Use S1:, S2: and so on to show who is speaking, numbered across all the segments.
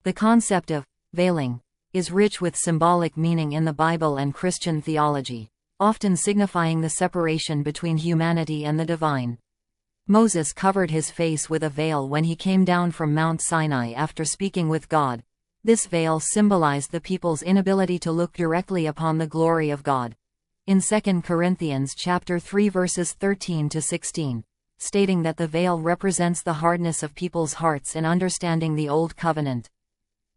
S1: The concept of veiling is rich with symbolic meaning in the Bible and Christian theology, often signifying the separation between humanity and the divine. Moses covered his face with a veil when he came down from Mount Sinai after speaking with God. This veil symbolized the people's inability to look directly upon the glory of God. In 2 Corinthians chapter 3 verses 13 to 16, stating that the veil represents the hardness of people's hearts in understanding the Old Covenant.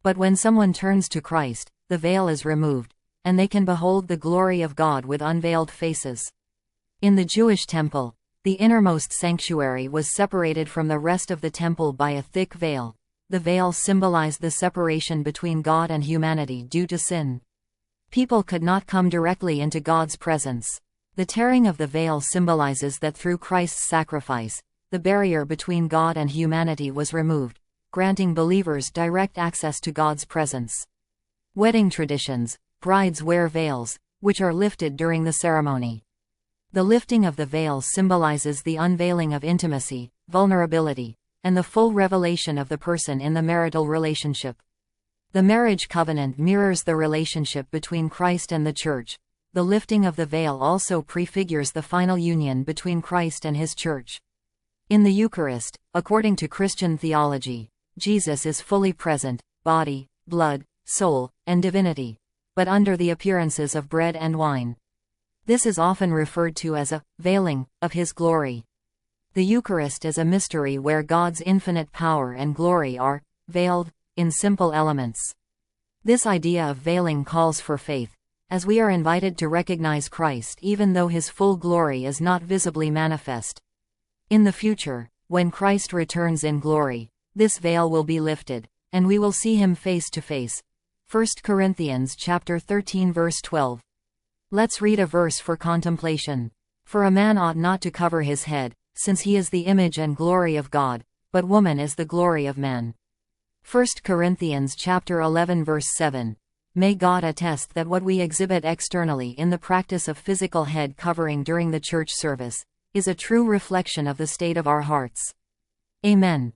S1: But when someone turns to Christ, the veil is removed, and they can behold the glory of God with unveiled faces. In the Jewish temple, the innermost sanctuary was separated from the rest of the temple by a thick veil. The veil symbolized the separation between God and humanity due to sin. People could not come directly into God's presence. The tearing of the veil symbolizes that through Christ's sacrifice, the barrier between God and humanity was removed, granting believers direct access to God's presence. Wedding traditions: brides wear veils, which are lifted during the ceremony. The lifting of the veil symbolizes the unveiling of intimacy, vulnerability, and the full revelation of the person in the marital relationship. The marriage covenant mirrors the relationship between Christ and the Church. The lifting of the veil also prefigures the final union between Christ and His Church. In the Eucharist, according to Christian theology, Jesus is fully present, body, blood, soul, and divinity, but under the appearances of bread and wine. This is often referred to as a veiling of His glory. The Eucharist is a mystery where God's infinite power and glory are veiled in simple elements. This idea of veiling calls for faith, as we are invited to recognize Christ even though His full glory is not visibly manifest. In the future, when Christ returns in glory, this veil will be lifted, and we will see Him face to face. 1 Corinthians chapter 13 verse 12. Let's read a verse for contemplation. For a man ought not to cover his head, since he is the image and glory of God, but woman is the glory of man. 1 Corinthians chapter 11 verse 7. May God attest that what we exhibit externally in the practice of physical head covering during the church service is a true reflection of the state of our hearts. Amen.